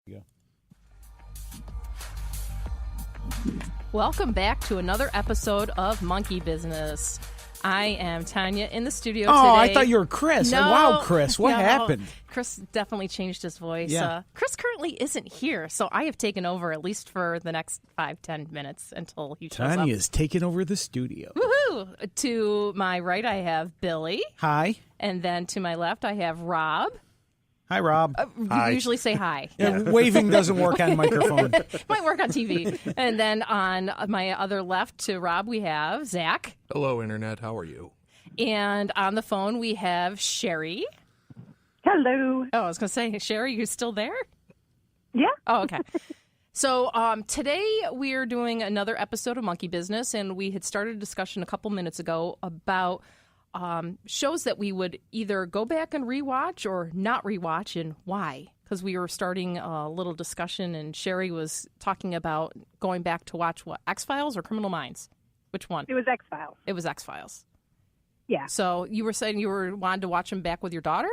Yeah. Welcome back to another episode of Monkey Business. I am Tanya in the studio today. Oh, I thought you were Chris. No, wow, Chris, what no. happened? Chris definitely changed his voice. Yeah. Chris currently isn't here, so I have taken over at least for the next 5-10 minutes until he shows up. Tanya's taken over the studio. Woohoo! To my right, I have Billy. Hi. And then to my left, I have Rob. Hi, Rob. You usually say hi. Yeah, waving doesn't work on microphone. Might work on TV. And then on my other left to Rob, we have Zach. Hello, Internet. How are you? And on the phone, we have Sherry. Hello. Oh, I was going to say, Sherry, you still there? Yeah. Oh, okay. So today we are doing another episode of Monkey Business, and we had started a discussion a couple minutes ago about shows that we would either go back and rewatch or not rewatch, and why. Because we were starting a little discussion, and Sherry was talking about going back to watch what, X-Files or Criminal Minds? Which one? It was X-Files. It was X-Files. Yeah. So you were saying you wanted to watch them back with your daughter?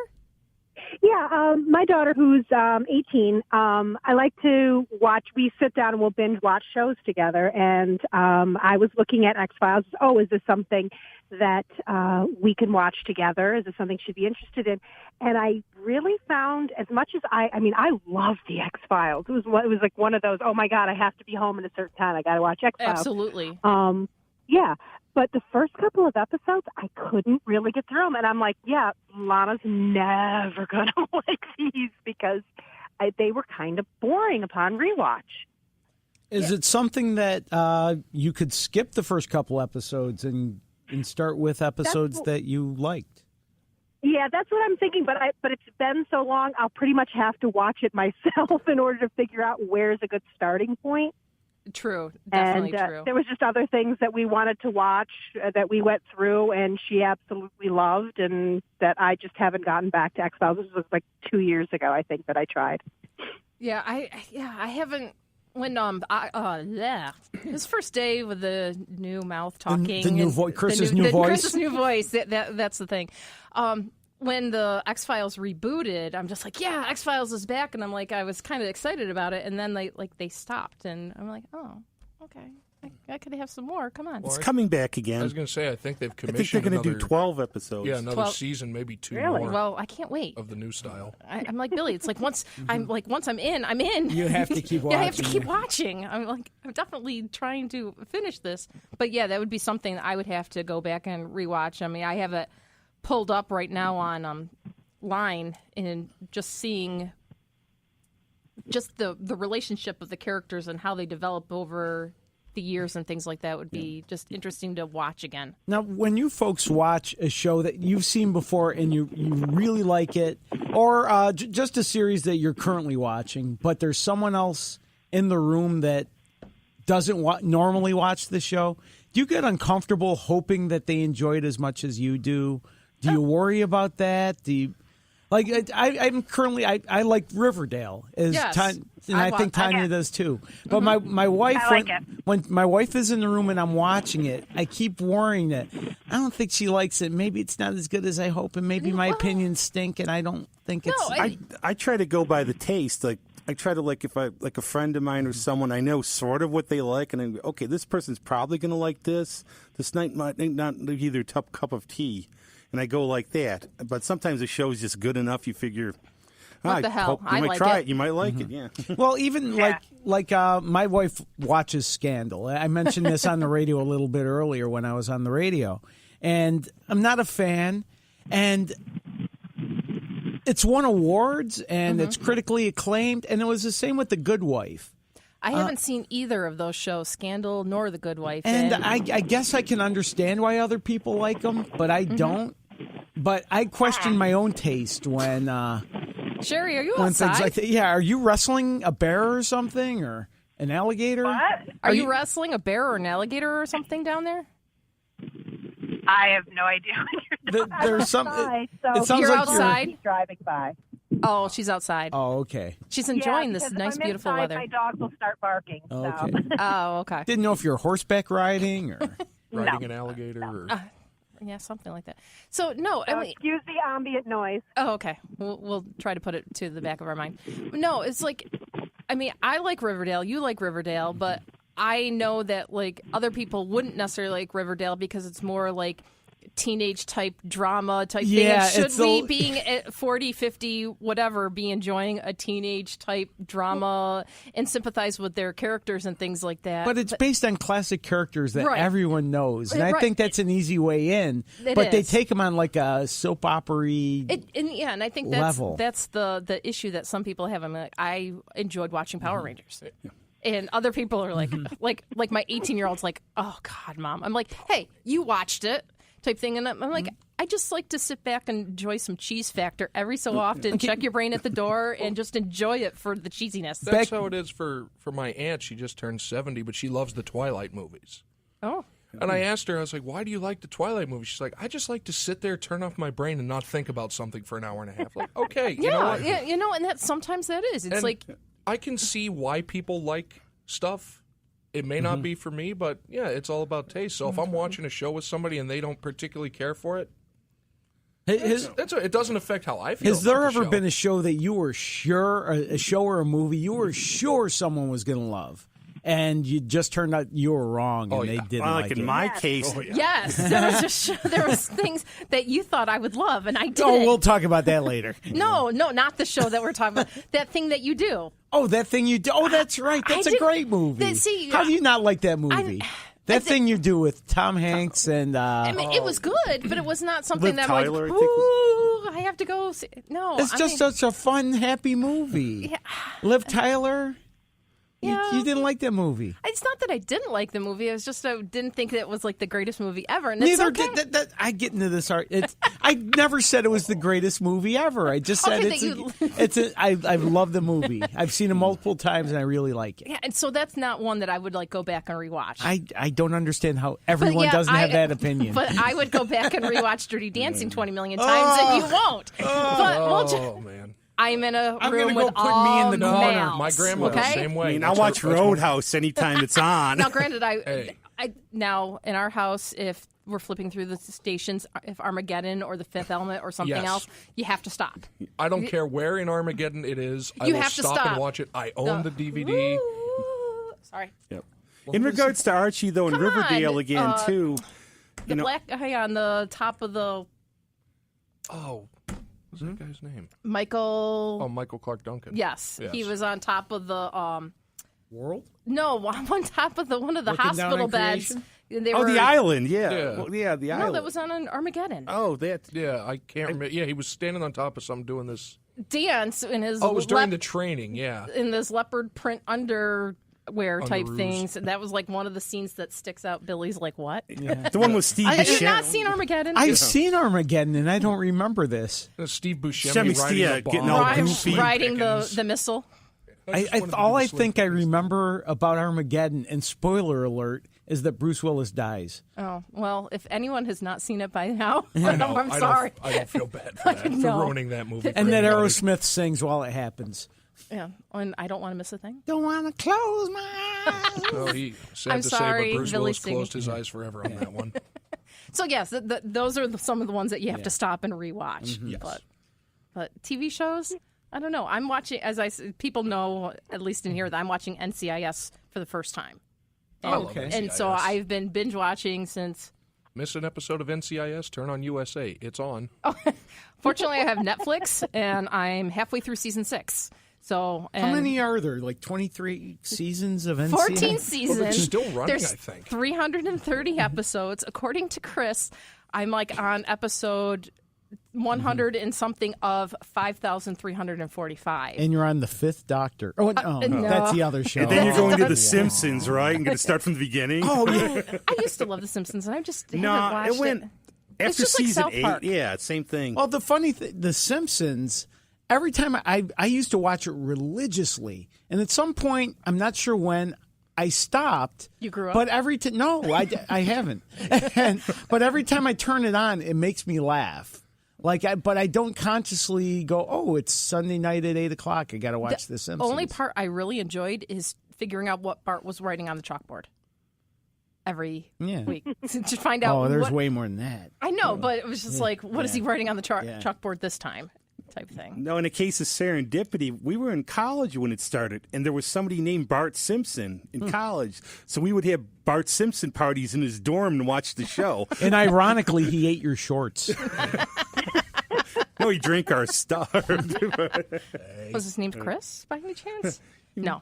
Yeah, my daughter, who's 18, I like to watch. We sit down and we'll binge watch shows together. And I was looking at X-Files. Oh, is this something that we can watch together? Is this something she'd be interested in? And I really found, as much as I loved the X-Files. It was like one of those, oh my God, I have to be home at a certain time. I got to watch X-Files. Absolutely. Yeah. But the first couple of episodes, I couldn't really get through them. And I'm like, yeah, Lana's never going to like these because they were kind of boring upon rewatch. Is it something that you could skip the first couple episodes and start with episodes that you liked? Yeah, that's what I'm thinking. But it's been so long, I'll pretty much have to watch it myself in order to figure out where's a good starting point. True, definitely true. There was just other things that we wanted to watch that we went through, and she absolutely loved, and that I just haven't gotten back to X-Files. This was like 2 years ago, I think, that I tried. Yeah, I haven't. When his first day with the new mouth talking, the new voice, Chris's new voice. Chris's new voice. That's the thing. When the X-Files rebooted, I'm just like, yeah, X-Files is back, and I'm like, I was kind of excited about it, and then they stopped, and I'm like, oh, okay, I could have some more. Come on, it's coming back again. I was going to say, I think they've I think commissioned. they're going to do another 12 episodes. Yeah, another 12. season, maybe two Really? more. Well, I can't wait. Of the new style. I'm like Billy. It's like once I'm in, I'm in. You have to keep watching. Yeah, I have to keep watching. I'm definitely trying to finish this. But yeah, that would be something I would have to go back and rewatch. I mean, I have it pulled up right now on line and just seeing just the relationship of the characters and how they develop over the years and things like that would be just interesting to watch again. Now, when you folks watch a show that you've seen before and you really like it, or just a series that you're currently watching, but there's someone else in the room that doesn't normally watch the show, do you get uncomfortable hoping that they enjoy it as much as you do? Do you worry about that? Do you... Like I'm currently, I like Riverdale, Yes. and I think Tanya does too. But my wife, I like when my wife is in the room and I'm watching it, I keep worrying that I don't think she likes it. Maybe it's not as good as I hope, and maybe my opinions stink, and I don't think it's. I try to go by the taste. Like I try to if I like a friend of mine or someone I know sort of what they like, and I go, okay, this person's probably going to like this. This night might not be their top cup of tea. And I go like that. But sometimes the show is just good enough. You figure, what the hell? You might like try it. You might like it, yeah. Well, even like my wife watches Scandal. I mentioned this on the radio a little bit earlier when I was on the radio. And I'm not a fan. And it's won awards, and it's critically acclaimed. And it was the same with The Good Wife. I haven't seen either of those shows, Scandal nor The Good Wife. And I guess I can understand why other people like them, but I don't. But I question my own taste when Sherry, are you when outside? things like that. Yeah, are you wrestling a bear or something, or an alligator? What? Are you wrestling a bear or an alligator or something down there? I have no idea what you're There's some. outside, It sounds You're like outside? He's driving by. Oh, she's outside. Oh, okay. She's enjoying this because nice, if I'm beautiful inside, weather. My dog will start barking. So. Okay. Oh, okay. Didn't know if you're horseback riding or. Riding an alligator. Or... Yeah, something like that. So, no, I mean, excuse the ambient noise. oh, okay. We'll try to put it to the back of our mind. No, it's like I mean, I like Riverdale. You like Riverdale, but I know that like other people wouldn't necessarily like Riverdale because it's more like teenage type drama type thing. And should we, being at 40, 50, whatever, be enjoying a teenage type drama and sympathize with their characters and things like that? But it's based on classic characters that everyone knows. And I Right. think that's an easy way in. But they take them on like a soap opera-y and I think that's the issue that some people have. I mean, like, I enjoyed watching Power Rangers. And other people are like, like my 18-year-old's like, oh, God, Mom. I'm like, hey, you watched it. Type thing, and I'm like, I just like to sit back and enjoy some cheese factor every so often. Check your brain at the door and just enjoy it for the cheesiness. That's how it is for my aunt. She just turned 70, but she loves the Twilight movies. Oh. And I asked her, I was like, why do you like the Twilight movies? She's like, I just like to sit there, turn off my brain, and not think about something for an hour and a half. Like, okay, you know what? Yeah, and sometimes that is. It's and like I can see why people like stuff. It may not be for me, but yeah, it's all about taste. So if I'm watching a show with somebody and they don't particularly care for it, it doesn't affect how I feel. Has there ever been a show that you were sure, a show or a movie you were sure someone was going to love, and you just turned out you were wrong and they didn't like it? In my case, yes, there was things that you thought I would love, and I didn't. Oh, we'll talk about that later. No, not the show that we're talking about. That thing that you do. Oh, that thing you do. Oh, that's right. That's a great movie. How do you not like that movie? That thing you do with Tom Hanks and... I mean, it was good, but it was not something Liv that Tyler, I'm I like, think ooh, I have to go see. No. It's just such a fun, happy movie. Yeah. Liv Tyler... Yeah. You didn't like that movie. It's not that I didn't like the movie. It was just I didn't think it was like the greatest movie ever. And it's Neither okay. did I get into this art. I never said it was the greatest movie ever. I just said I love the movie. I've seen it multiple times and I really like it. Yeah, and so that's not one that I would like go back and rewatch. I don't understand how everyone doesn't have that opinion. But I would go back and rewatch Dirty Dancing 20 million times, and you won't. But man. I'm in a room go with put all me in the corner. males, My grandmother, okay? same way. I mean, I'll watch Roadhouse anytime it's on. Now, granted, Hey. I now in our house, if we're flipping through the stations, if Armageddon or The Fifth Element or something Yes. else, you have to stop. I don't care where in Armageddon it is. I You will have to stop stop. and watch it. I own the DVD. Sorry. Yep. In regards to Archie, though, in Come Riverdale on, again, too. The black guy on the top of the Oh, what's that guy's name? Michael. Oh, Michael Clark Duncan. Yes, he was on top of the World? No, on top of one of the Looking down hospital on beds. creation? They Oh, were, the island, yeah. Yeah. Well, yeah, the No, island. that was on an Armageddon. Oh, that. Yeah, I can't remember. Yeah, he was standing on top of something doing this. Dance in his Oh, it was during the training, yeah. in this leopard print underwear type Underoos. things. That was like one of the scenes that sticks out. Billy's like, what? The one with Steve Have you Buscemi. not seen Armageddon? I've seen Armageddon and I don't remember this. Steve Buscemi Buscemi's riding a getting bomb. all goofy. Riding Pickens. the missile. All I think I remember about Armageddon, and spoiler alert, is that Bruce Willis dies. Oh, well, if anyone has not seen it by now, I know, I'm sorry. I don't feel bad for that, for know. ruining that movie. And for that everybody. Aerosmith sings while it happens. Yeah, and I don't want to miss a thing. Don't want to close my eyes. No, sad I'm to sorry, say, but Bruce Billy Willis singing. closed his eyes forever on that one. So yes, those are some of the ones that you have to stop and rewatch. Yes. But TV shows, I don't know. I'm watching, people know, at least in here, that I'm watching NCIS for the first time. I love Okay. And so NCIS. I've been binge watching since. Miss an episode of NCIS? Turn on USA. It's on. Fortunately, I have Netflix, and I'm halfway through season 6. So How many are there? Like 23 seasons of NCIS? 14 seasons. Well, it's still running, There's I think. 330 episodes. According to Chris, I'm like on episode 100 and something of 5,345. And you're on the Fifth Doctor. Oh, no, no. that's the other show. And then you're going to The Simpsons, right? And going to start from the beginning. Oh, yeah. I used to love The Simpsons, and I just haven't No, watched it went It's after just like season South 8. Park. Yeah, same thing. Well, the funny thing, The Simpsons, every time I used to watch it religiously. And at some point, I'm not sure when, I stopped. You grew up? But no, I haven't. But every time I turn it on, it makes me laugh. But I don't consciously go, oh, it's Sunday night at 8 o'clock. I got to watch The Simpsons. The only part I really enjoyed is figuring out what Bart was writing on the chalkboard every week to find out. Oh, there's what, way more than that. I know, but it was just like, what is he writing on the chalkboard this time? type thing. No, in a case of serendipity, we were in college when it started, and there was somebody named Bart Simpson in college. So we would have Bart Simpson parties in his dorm and watch the show. And ironically, he ate your shorts. No, he drank our stuff. Was his name Chris by any chance? No.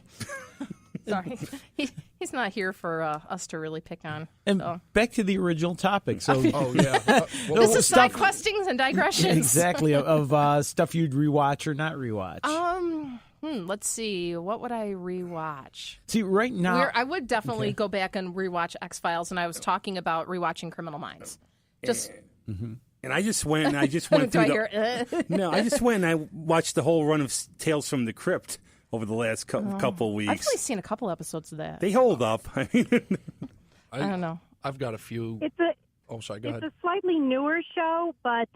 Sorry. He's not here for us to really pick on. And so. back to the original topic. So, This is side questings and digressions. Exactly, of stuff you'd rewatch or not rewatch. Let's see. What would I rewatch? See, right now... I would definitely go back and rewatch X-Files, and I was talking about rewatching Criminal Minds. Just... And I just went through I just went and I watched the whole run of Tales from the Crypt over the last couple weeks. I've only seen a couple episodes of that. They hold up. I don't know. I've got a few. Sorry, go ahead. It's a slightly newer show, but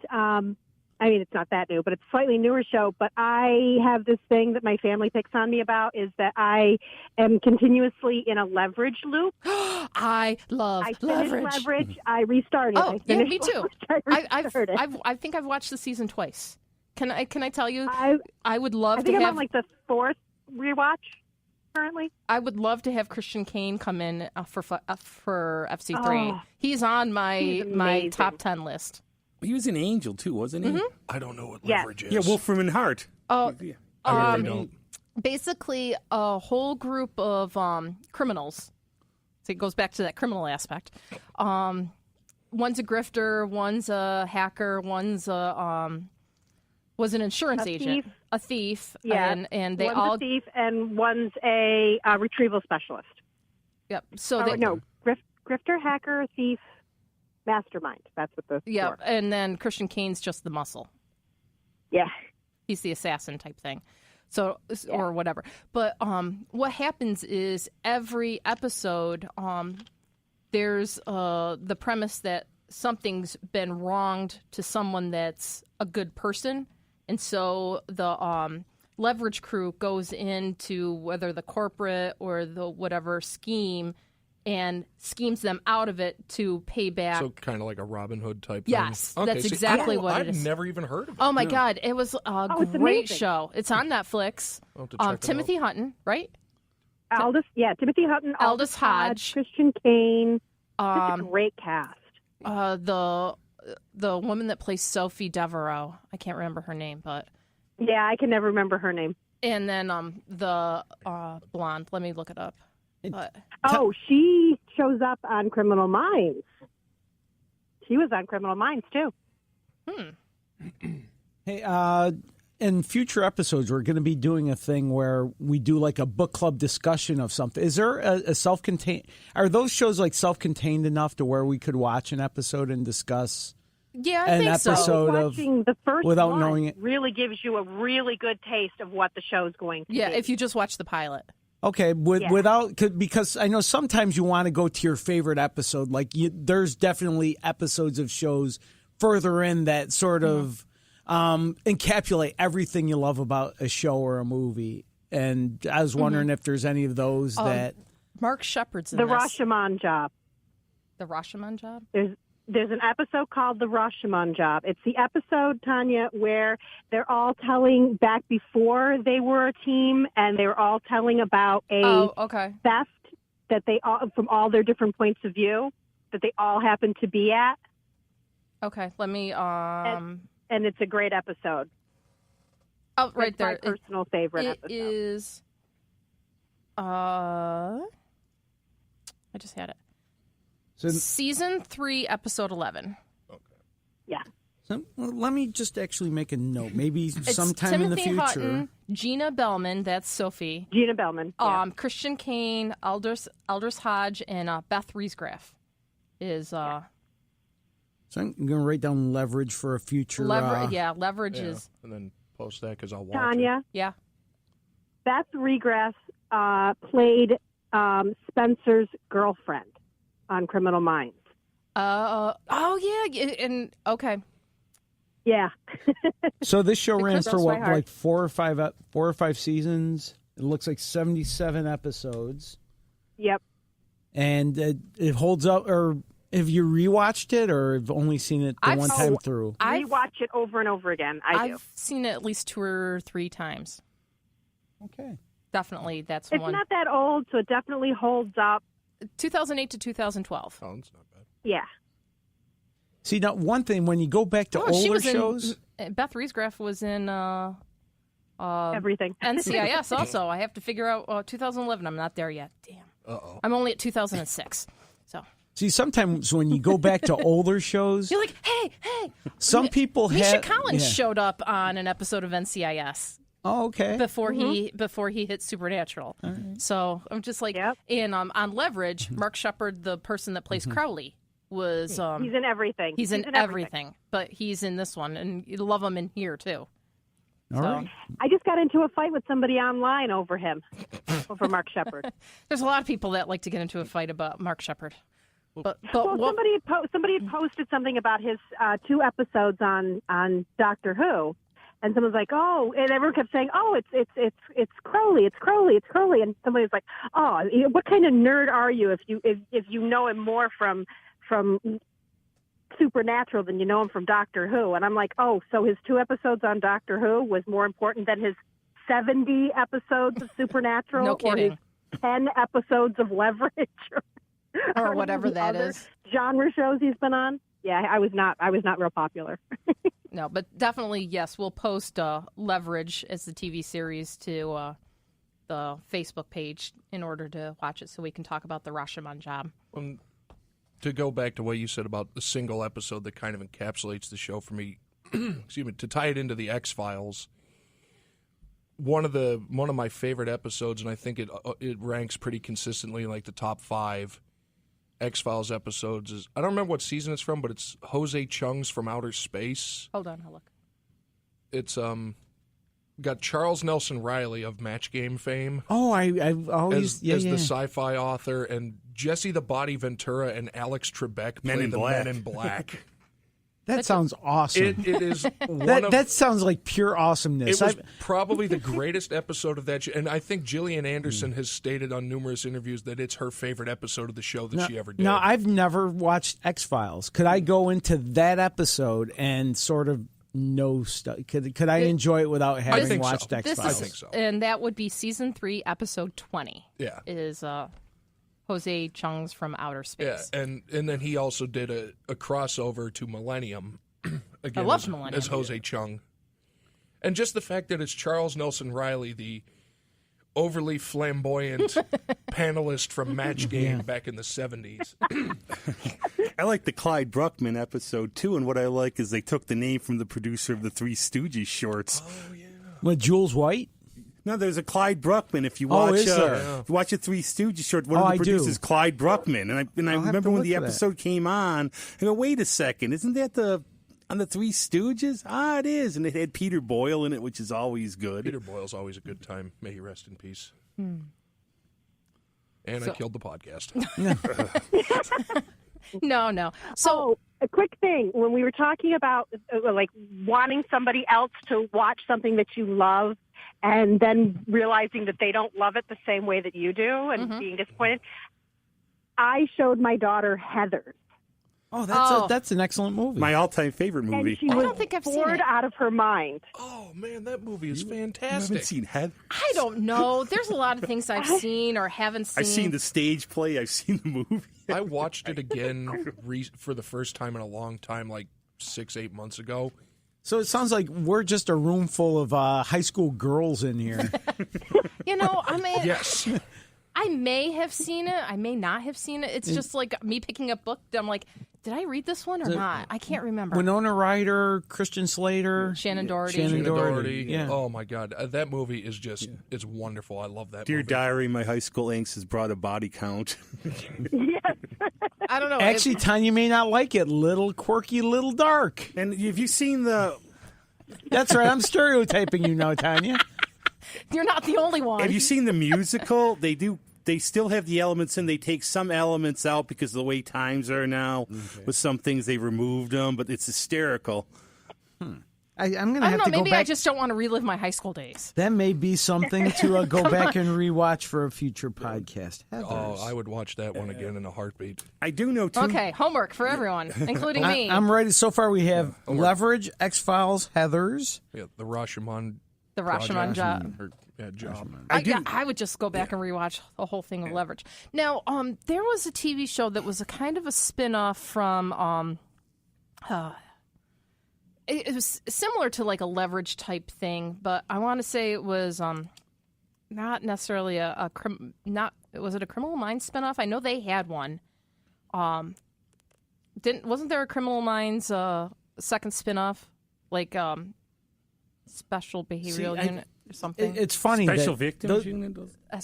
I mean, it's not that new, but it's a slightly newer show. But I have this thing that my family picks on me about is that I am continuously in a leverage loop. I finished leverage. Leverage. I restarted. Oh, yeah, me too. I I think I've watched the season twice. Can I tell you? I would love I think to I'm have on like the fourth rewatch currently. I would love to have Christian Kane come in for FC3. Oh, he's on my top 10 list. He was an angel too, wasn't he? I don't know what leverage is. Yeah, Wolfram and Hart. Oh, I really don't. Basically, a whole group of criminals. So it goes back to that criminal aspect. One's a grifter, one's a hacker, one's was an insurance agent, a thief. Yeah, and they one's all a thief and one's a retrieval specialist. Yep. So grifter, hacker, thief, mastermind. That's what the yeah, and then Christian Kane's just the muscle. Yeah, he's the assassin type thing. So or whatever. But what happens is every episode, there's the premise that something's been wronged to someone that's a good person, and so the leverage crew goes into whether the corporate or the whatever scheme and schemes them out of it to pay back. So kind of like a Robin Hood type yes, thing? that's exactly what it is. I've never even heard of it. Oh, my God. It was a great show. It's on Netflix. Timothy Hutton, right? Timothy Hutton, Aldous Hodge, Christian Kane. Just a great cast. The woman that plays Sophie Devereaux. I can't remember her name, but... Yeah, I can never remember her name. And then the blonde. Let me look it up. But, she shows up on Criminal Minds. She was on Criminal Minds, too. Hey, in future episodes, we're going to be doing a thing where we do like a book club discussion of something. Is there a self-contained... Are those shows like self-contained enough to where we could watch an episode and discuss I think episode so. of the first without one knowing it? Really gives you a really good taste of what the show's going to be. Yeah, if you just watch the pilot. Okay, because I know sometimes you want to go to your favorite episode. Like there's definitely episodes of shows further in that sort of encapsulate everything you love about a show or a movie. And I was wondering if there's any of those that Mark Shepard's in The this. Rashomon Job. The Rashomon Job? There's an episode called The Rashomon Job. It's the episode, Tanya, where they're all telling back before they were a team, and they were all telling about a theft that they all, from all their different points of view, that they all happen to be at. Okay, let me. And it's a great episode. Oh, right there. It's my personal favorite episode. It is. I just had it. So, Season 3, Episode 11. Okay. Yeah. So, well, let me just actually make a note. Maybe It's sometime in the Timothy future. Hutton, Gina Bellman, that's Sophie. Gina Bellman. Yeah. Christian Kane, Aldous Hodge, and Beth Riesgraf is. So I'm going to write down leverage for a future. Leverage is. And then post that because I'll watch Tanya. it. Yeah. Beth Riesgraf played Spencer's girlfriend on Criminal Minds. Yeah, and okay. Yeah. So this show ran for what, heart. like 4 or 5 seasons? It looks like 77 episodes. Yep. And it holds up, or Have you rewatched it, or have only seen it the one time through? I watch it over and over again. I've seen it at least 2 or 3 times. Okay. Definitely, that's it's one. It's not that old, so it definitely holds up. 2008 to 2012. Oh, that's not bad. Yeah. See, now, one thing, when you go back to older shows... Beth Riesgraf was in... everything. NCIS also. I have to figure out 2011. I'm not there yet. Damn. Uh-oh. I'm only at 2006. So. See, sometimes when you go back to older shows... You're like, hey. Some people have... Misha Collins showed up on an episode of NCIS. Oh, okay. Before he hit Supernatural. Right. So I'm just like... Yep. And on Leverage, Mark Shepard, the person that plays Crowley, was... he's in everything. He's in everything. But he's in this one. And you love him in here, too. All right. I just got into a fight with somebody online over him, over Mark Shepard. There's a lot of people that like to get into a fight about Mark Shepard. But somebody had posted something about his 2 episodes on Doctor Who, and someone's like, "Oh," and everyone kept saying, "Oh, it's Crowley, it's Crowley," and somebody was like, "Oh, what kind of nerd are you if you know him more from Supernatural than you know him from Doctor Who?" And I'm like, oh, so his 2 episodes on Doctor Who was more important than his 70 episodes of Supernatural, no kidding. or his 10 episodes of Leverage, or whatever that is. Genre shows he's been on. Yeah, I was not real popular. No, but definitely yes, we'll post Leverage as the TV series to the Facebook page in order to watch it, so we can talk about the Rashomon job. To go back to what you said about the single episode that kind of encapsulates the show for me, excuse me, to tie it into the X-Files, one of my favorite episodes, and I think it ranks pretty consistently in like the top 5 X-Files episodes, is, I don't remember what season it's from, but it's Jose Chung's From Outer Space. Hold on, I'll look. It's got Charles Nelson Riley of Match Game fame. Oh, I've always as the sci-fi author, and Jesse the Body Ventura and Alex Trebek play the Men in Black. That sounds awesome. It is that sounds like pure awesomeness. It was probably the greatest episode of that show, and I think Gillian Anderson has stated on numerous interviews that it's her favorite episode of the show that she ever did. Now, I've never watched X-Files. Could I go into that episode and sort of know stuff? Could I enjoy it without having watched X-Files? I think so. And that would be season 3, episode 20. Yeah, is Jose Chung's From Outer Space. Yeah, and then he also did a crossover to Millennium. Again, I love Millennium. As Jose Chung. And just the fact that it's Charles Nelson Riley, the overly flamboyant panelist from Match Game back in the 70s. I like the Clyde Bruckman episode, too, and what I like is they took the name from the producer of the Three Stooges shorts. Oh, yeah. What, Jules White? No, there's a Clyde Bruckman. If you watch, if you watch a Three Stooges short, one of the producers is Clyde Bruckman. And I remember when the episode came on, I go, wait a second, isn't that on the Three Stooges? Ah, it is. And it had Peter Boyle in it, which is always good. Peter Boyle's always a good time. May he rest in peace. And I killed the podcast. No. So a quick thing. When we were talking about like wanting somebody else to watch something that you love, and then realizing that they don't love it the same way that you do and being disappointed, I showed my daughter Heathers. Oh, that's an excellent movie. My all-time favorite movie. And she was bored out of her mind. Oh, man, that movie is fantastic. You haven't seen Heathers? I don't know. There's a lot of things I've seen or haven't seen. I've seen the stage play. I've seen the movie. I watched it again for the first time in a long time, like 6-8 months ago. So it sounds like we're just a room full of high school girls in here. Yes. I may have seen it. I may not have seen it. It's just like me picking up a book. I'm like, did I read this one or not? I can't remember. Winona Ryder, Christian Slater. Shannon Doherty. Shannon Doherty. Yeah. Oh, my God. That movie is just, it's wonderful. I love that Dear movie. Diary, my high school angst has brought a body count. Yes. I don't know. Actually, Tanya may not like it. Little quirky, little dark. And have you seen the... That's right. I'm stereotyping you now, Tanya. You're not the only one. Have you seen the musical? They still have the elements in. They take some elements out because of the way times are now. Okay. With some things, they removed them, but it's hysterical. I'm going to I have don't to know. go Maybe back. I just don't want to relive my high school days. That may be something to go back and rewatch for a future podcast. Oh, I would watch that one again in a heartbeat. I do know, too. Okay, homework for everyone, including me. I'm ready. So far, we have Leverage, X-Files, Heathers. Yeah, the Rashomon. The Rashomon job. Job. I would just go back and rewatch the whole thing of Leverage. Now, there was a TV show that was a kind of a spin-off from it was similar to like a Leverage type thing, but I want to say it was not necessarily was it a Criminal Minds spinoff? I know they had one. Wasn't there a Criminal Minds second spinoff, like Special Behavioral Unit or something? It's funny. Special Victims Unit?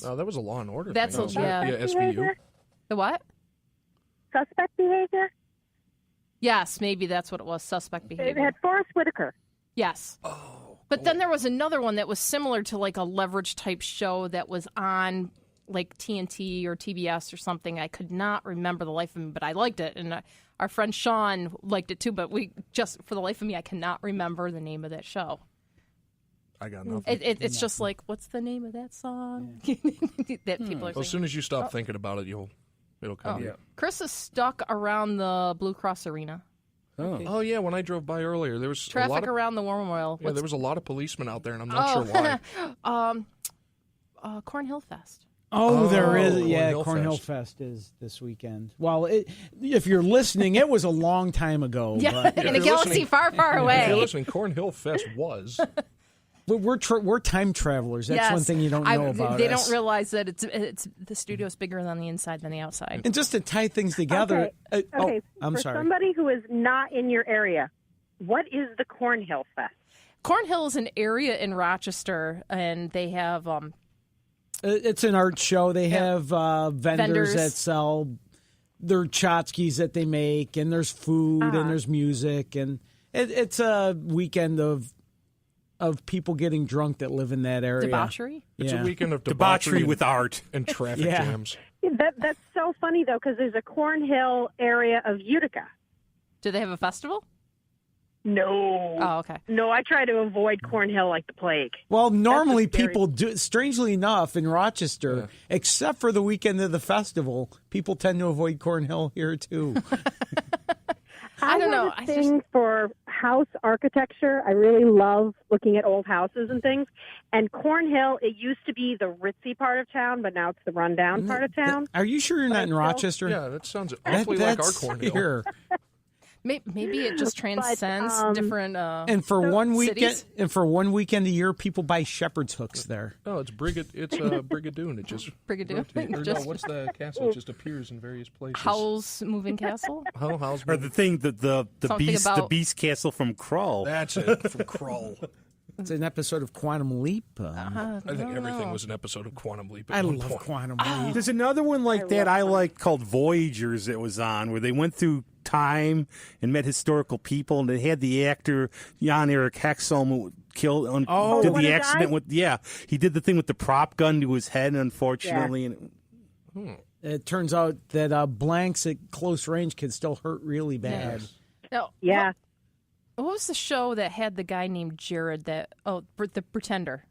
No, that was a Law and Order. That's thing. yeah, SVU. The what? Suspect Behavior? Yes, maybe that's what it was. Suspect It Behavior. had Forrest Whitaker. Yes. But then there was another one that was similar to like a Leverage type show that was on like TNT or TBS or something. I could not remember the life of me, but I liked it. And our friend Sean liked it too, but for the life of me, I cannot remember the name of that show. I got nothing. It's just like, what's the name of that song? That people are Well, as soon as you stop thinking about it, it'll come. Oh. Chris is stuck around the Blue Cross Arena. Oh yeah, when I drove by earlier, there was Traffic a lot of, around the War Memorial. Yeah, there was a lot of policemen out there, and I'm not sure why. Cornhill Fest. Oh, there is. Cornhill Yeah, Fest. Cornhill Fest is this weekend. Well, if you're listening, it was a long time ago. Yeah, But in a galaxy far, far away. If you're listening, Cornhill Fest was. But we're time travelers. That's one thing you don't know about They us. don't realize that it's the studio's bigger on the inside than the outside. And just to tie things together. Okay. I'm for sorry. somebody who is not in your area, what is the Cornhill Fest? Cornhill is an area in Rochester, and they have It's an art show. They have vendors that sell their tchotchkes that they make, and there's food and there's music, and it's a weekend of people getting drunk that live in that area. debauchery. It's a weekend of Debauchery with art. and traffic Yeah. jams. That's so funny, though, because there's a Cornhill area of Utica. Do they have a festival? No. Oh, okay. No, I try to avoid Cornhill like the plague. Well, normally That's a scary- people do. Strangely enough, in Rochester, except for the weekend of the festival, people tend to avoid Cornhill here too. I don't know. have a thing for house architecture. I really love looking at old houses and things. And Cornhill, it used to be the ritzy part of town, but now it's the rundown part of town. Are you sure you're not in Rochester? Yeah, that sounds awfully like our That's Cornhill. here. Maybe it just transcends different. And for one weekend, cities? A year, people buy shepherd's hooks there. No, it's Brigadoon. It just Brigadoon? rotates. Or Just- no, what's the castle? It just appears in various places. Howl's Moving Castle. Howl's Or the thing that the Something beast about- the beast castle from Krull. That's it from Krull. It's an episode of Quantum Leap. I think everything was an episode of Quantum Leap. At I one love point. Quantum Ah. Leap. There's another one like that I like called Voyagers that was on where they went through time and met historical people, and they had the actor Jan Erik Hexholm who killed did when the he accident died? he did the thing with the prop gun to his head, unfortunately. And It turns out that blanks at close range can still hurt really bad. No. Yeah. What was the show that had the guy named Jared? The Pretender.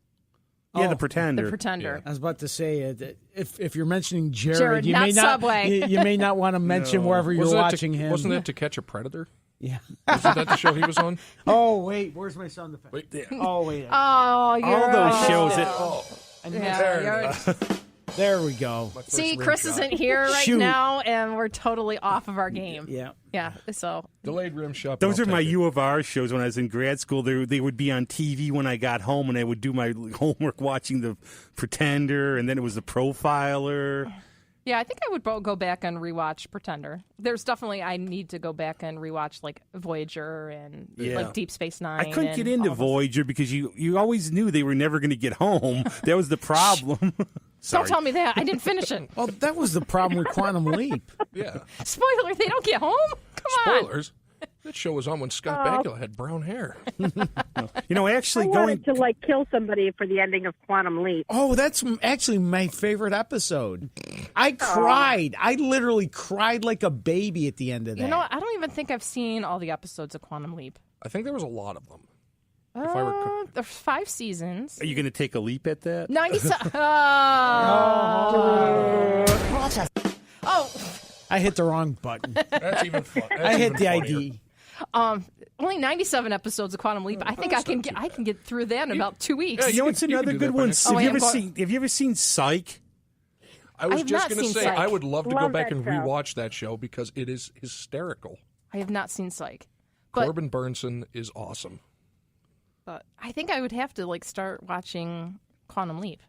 the Pretender. The Pretender. I was about to say that if you're mentioning Jared, Jared, you not may not Subway. you may not want to mention wherever you're Wasn't that watching him. Wasn't that To Catch a Predator? Yeah. Wasn't that the show he was on? Oh wait, where's my sound effect? Wait, Oh wait, Oh, you're All those shows there we go. See, Chris isn't here right Shoot. now, and we're totally off of our game. Yeah. Yeah. So Delayed rim shot. Those I'll are my take it. U of R shows when I was in grad school. They would be on TV when I got home, and I would do my homework watching The Pretender, and then it was The Profiler. yeah, I think I would go back and rewatch Pretender. There's definitely I need to go back and rewatch like Voyager and like Deep Space Nine. I couldn't get and into all those. Voyager because you always knew they were never going to get home. That was the problem. Don't tell me that. I didn't finish it. Well, that was the problem with Quantum Leap. Yeah. Spoiler, they don't get home? Come on. Spoilers. That show was on when Scott Bakula had brown hair. Actually I wanted to kill somebody for the ending of Quantum Leap. Oh, that's actually my favorite episode. I cried. I literally cried like a baby at the end of that. You know what? I don't even think I've seen all the episodes of Quantum Leap. I think there was a lot of them. If I recall. There's 5 seasons. Are you going to take a leap at that? 97. Oh. I hit the wrong button. That's even fun. I hit the ID. Only 97 episodes of Quantum Leap. I think I can get through that in about 2 weeks. You know what's another good one? Oh, Have you ever seen Psych? I was have just not going to seen say, Psych. I would love to go Love back that and show. rewatch that show because it is hysterical. I have not seen Psych. But, Corbin Burnson is awesome. but I think I would have to start watching Quantum Leap.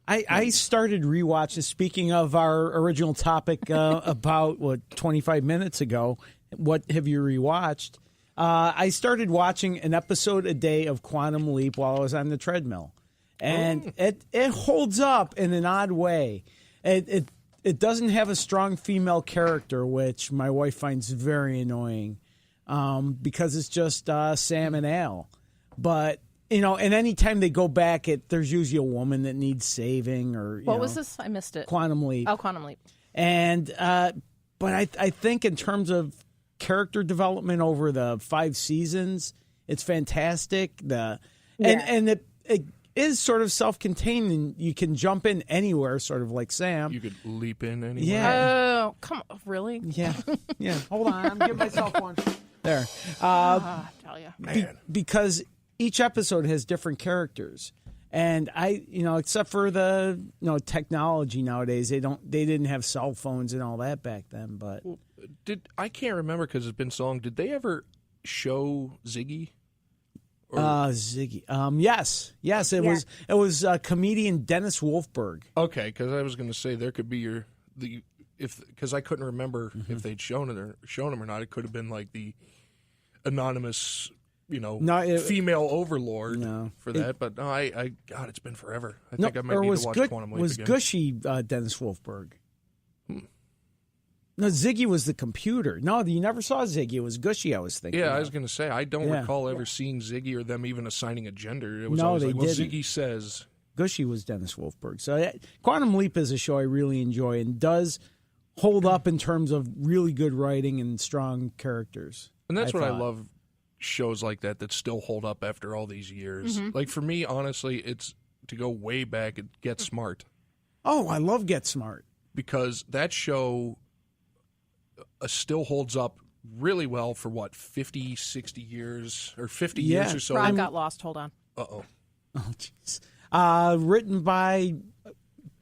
I started rewatching. Speaking of our original topic about 25 minutes ago, what have you rewatched? I started watching an episode a day of Quantum Leap while I was on the treadmill, and it holds up in an odd way. It doesn't have a strong female character, which my wife finds very annoying, because it's just Sam and Al. But and any time they go back, there's usually a woman that needs saving, or What was this? I missed it. Quantum Leap. Oh, Quantum Leap. And but I think in terms of character development over the 5 seasons, it's fantastic. And it is sort of self-contained, and you can jump in anywhere, sort of like Sam. You could leap in anywhere. Yeah. Oh, come on. Really? Yeah. Hold on, I'm giving myself one. There. I tell you. Because each episode has different characters. And except for the technology nowadays, they didn't have cell phones and all that back then. But I can't remember because it's been so long. Did they ever show Ziggy? Ziggy. Yes. It was comedian Dennis Wolfberg. Okay, because I was going to say there could be because I couldn't remember if they'd shown him or not. It could have been like the anonymous, female overlord for that. But no, God, it's been forever. I think I might need to watch Quantum Leap was again. Gushy Dennis Wolfberg? No, Ziggy was the computer. No, you never saw Ziggy. It was Gushy, I was thinking. Yeah, of. I was going to say, I don't recall ever seeing Ziggy or them even assigning a gender. It was No, always they like, well, didn't. Ziggy says. Gushy was Dennis Wolfberg. So Quantum Leap is a show I really enjoy and does hold up in terms of really good writing and strong characters. And that's what I thought. love, shows like that still hold up after all these years. Like for me, honestly, it's to go way back, it Get Smart. Oh, I love Get Smart. Because that show still holds up really well for 50, 60 years, or 50 years or so. Rob got lost. Hold on. Uh-oh. Oh, jeez. Written by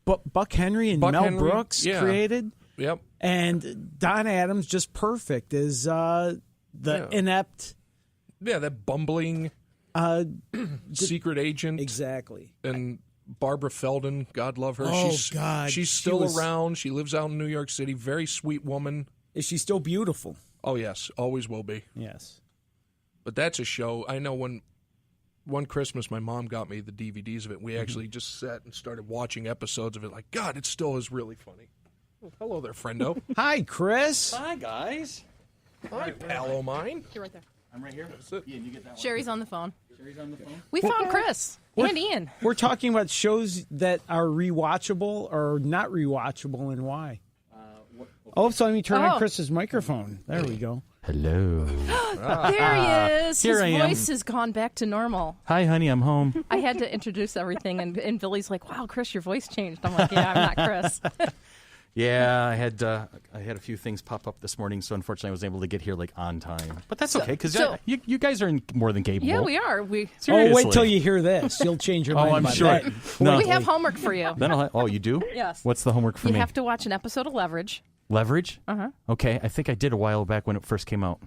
Buck Henry and Mel Brooks, created. Yep. And Don Adams, just perfect, is the inept. Yeah, that bumbling secret agent. Exactly. And Barbara Feldon, God love her. Oh, she's, God. She's still around. She lives out in New York City. Very sweet woman. Is she still beautiful? Oh, yes. Always will be. Yes. But that's a show. I know when one Christmas my mom got me the DVDs of it. We actually just sat and started watching episodes of it. Like, God, it still is really funny. Oh, hello there, friendo. Hi, Chris. Hi, guys. Hi, pal o' mine. You're right there. I'm right here. Ian, you get that one. Sherry's on the phone. Sherry's on the phone. We found Chris and Ian. We're talking about shows that are rewatchable or not rewatchable, and why. So let me turn on Chris's microphone. There we go. Hello. There he is. Here I His am. voice has gone back to normal. Hi, honey. I'm home. I had to introduce everything, and Billy's like, "Wow, Chris, your voice changed." I'm like, "Yeah, I'm not Chris." Yeah, I had a few things pop up this morning, so unfortunately I wasn't able to get here on time. But that's okay because you guys are more than capable. Yeah, we are. Seriously. Oh, wait till you hear this. You'll change your mind. I'm about sure. that. No. We have homework for you. Then you do? Yes. What's the homework for You me? have to watch an episode of Leverage. Leverage? Uh-huh. Okay, I think I did a while back when it first came out.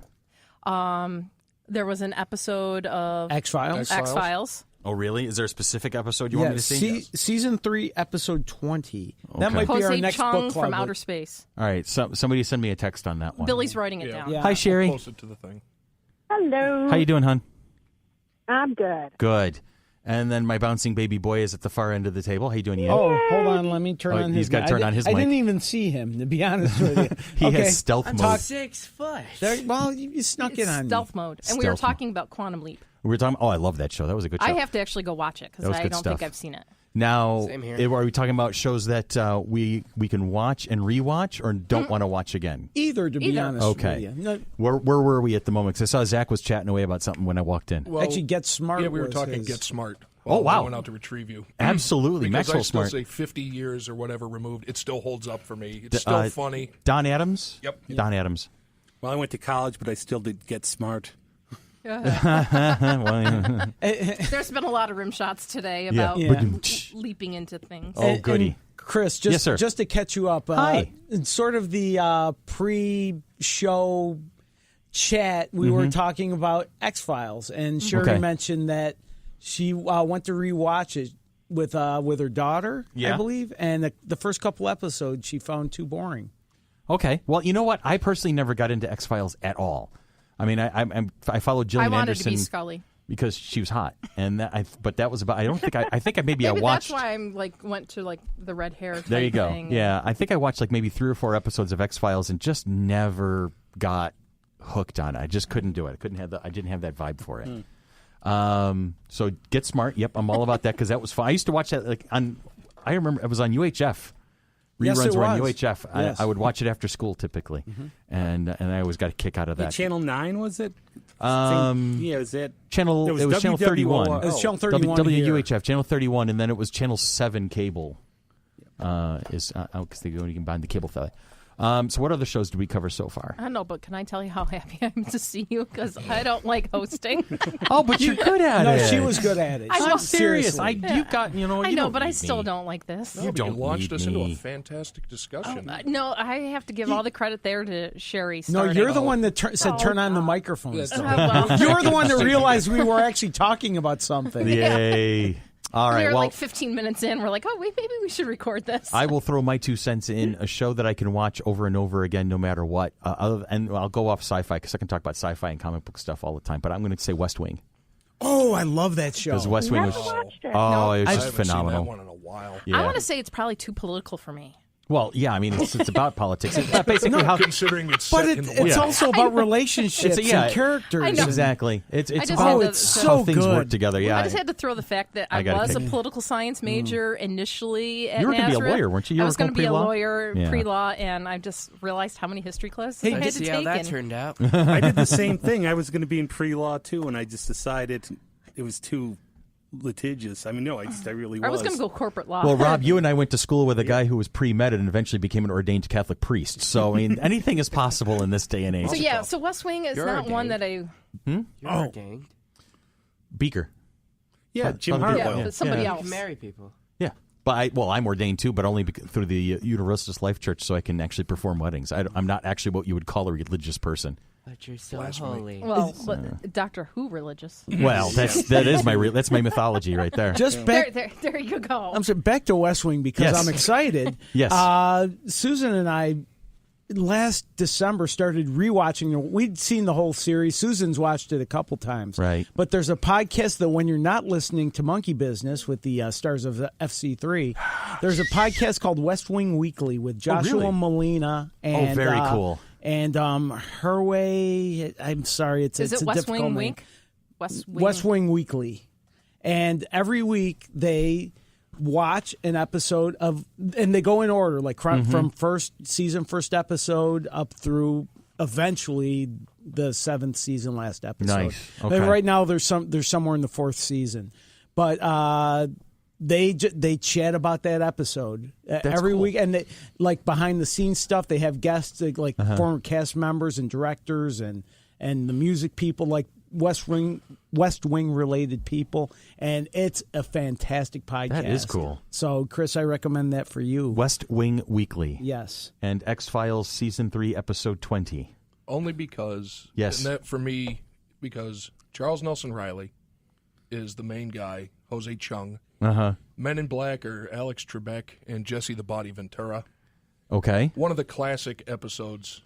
There was an episode of X-Files. X-Files. Oh, really? Is there a specific episode you want me to see? Season 3, episode 20. That Okay. might be our Jose next Chung book club. from Outer Space. All right, so somebody send me a text on that one. Billy's writing it down. Yeah. Hi, Sherry. Closer to the thing. Hello. How you doing, hon? I'm good. Good. And then my bouncing baby boy is at the far end of the table. How you doing, Ian? Oh, hold on. Let me turn on his he's got to turn on his I mic. didn't even see him, to be honest with you. He Okay. has stealth mode. 6 foot. Well, you snuck in on me. Stealth mode. And we were Stealth talking about Quantum Leap. We were talking. Oh, I love that show. That was a good show. I have to actually go watch it That because was I good don't stuff. think I've seen it. Now, Same here. are we talking about shows that we can watch and rewatch, or don't want to watch again? Either, to be honest Okay. with you. No, Where were we at the moment? Because I saw Zach was chatting away about something when I walked in. Well, actually, Get Smart. Yeah, we were was talking his- Get Smart. Oh, wow. I went out to retrieve you. Absolutely, Because Maxwell I still Smart. say 50 years or whatever removed, it still holds up for me. It's still funny. Don Adams? Yep. Don Adams. Well, I went to college, but I still did Get Smart. Well, yeah. There's been a lot of rim shots today about Yeah. leaping into things. Oh, goody. And Chris, Yes, sir. just to catch you up, Hi. in sort of the pre-show chat, we were talking about X-Files, and Sherry Okay. mentioned that she went to rewatch it with her daughter, Yeah. I believe, and the first couple episodes she found too boring. Okay. Well, you know what? I personally never got into X-Files at all. I mean, I followed Gillian I wanted Anderson to be Scully. because she was hot, and but that was about. I think I maybe I Maybe watched. that's why I'm went to the red hair. Type There you go. Thing. Yeah, I think I watched like maybe 3 or 4 episodes of X-Files and just never got hooked on it. I just couldn't do it. I didn't have that vibe for it. So Get Smart. Yep, I'm all about that because that was fun. I used to watch that I remember it was on UHF. Yes, Reruns it were on was. UHF. Yes. I would watch it after school typically, and I always got a kick out of that. Channel 9, was it? Yeah, was that? Channel. It was Channel 31. It was Channel 31 here. WUHF, Channel 31, and then it was Channel 7 cable. Because you can buy the cable fella. So what other shows do we cover so far? I don't know, but can I tell you how happy I am to see you? Because I don't like hosting. Oh, but you're good at No, it. she was good at it. I'm I'm serious. Seriously. You got I you know, don't but I need still me. don't like this. No, but don't you launched need us into me. a fantastic discussion. No, I have to give all the credit there to Sherry. No, starting. you're the one that said turn on the microphones. That's though. Well, You're the one that realized we were actually talking about something. Yay. All we right. were Well, like 15 minutes in. We're like, oh, wait, maybe we should record this. I will throw my 2 cents in a show that I can watch over and over again, no matter what. And I'll go off sci-fi because I can talk about sci-fi and comic book stuff all the time. But I'm going to say West Wing Oh, I love that show. because West Wing was Never watched it. it was I just haven't seen phenomenal. that one in a while. Yeah. I want to say it's probably too political for me. Well, yeah. I mean, it's about politics. It's basically how. Considering it's But set in the it's West. also about relationships It's- yeah. and characters. I know. Exactly. It's just about had to- it's how so things work good. together. Yeah. I just had to throw the fact that I gotta was a kick it. political science major initially at You were gonna be a Nazareth. lawyer, weren't you? You I were was going to going be a pre-law? lawyer, Yeah. pre-law, and I just realized how many history classes I I had to see take. how that and- turned out. I did the same thing. I was going to be in pre-law too, and I just decided it was too litigious. I mean, no, I really was. I was going to go corporate law. Well, Rob, you and I went to school with a guy who was pre-med and eventually became an ordained Catholic priest. So, I mean, anything is possible in this day and age. So yeah, so West Wing is You're not one ordained. that I. You're ordained. Beaker. Yeah, Jim Some Harbaugh. people- Yeah, but somebody Yeah. You else. can marry people. Yeah. But I'm ordained too, but only through the Universalist Life Church, so I can actually perform weddings. I'm not actually what you would call a religious person. But you're so holy. Well, but Doctor Who religious. Well, that's my mythology right there. Just back, There you go. I'm sorry, back to West Wing because Yes. I'm excited. Yes. Susan and I last December started rewatching. We'd seen the whole series. Susan's watched it a couple times. Right. But there's a podcast that when you're not listening to Monkey Business with the stars of the FC3, there's a podcast called West Wing Weekly with Joshua really? Molina. And, very cool. And Herway, I'm sorry, it's Is it's it a West difficult Wing name. Wink? West Wing Weekly. And every week they watch an episode of, and they go in order, like from first episode up through eventually the 7th season, last episode. Nice. Okay. And right now there's somewhere in the 4th season, but they chat about that episode every cool. week, and they, like behind the scenes stuff. They have guests like former cast members and directors and the music people, like West Wing related people, and it's a fantastic podcast. That is cool. So, Chris, I recommend that for you. West Wing Weekly. Yes. And X-Files Season 3, Episode 20. Only because, Yes. and that for me, because Charles Nelson Riley is the main guy, Jose Chung. Uh-huh. Men in Black are Alex Trebek and Jesse the Body Ventura. Okay. One of the classic episodes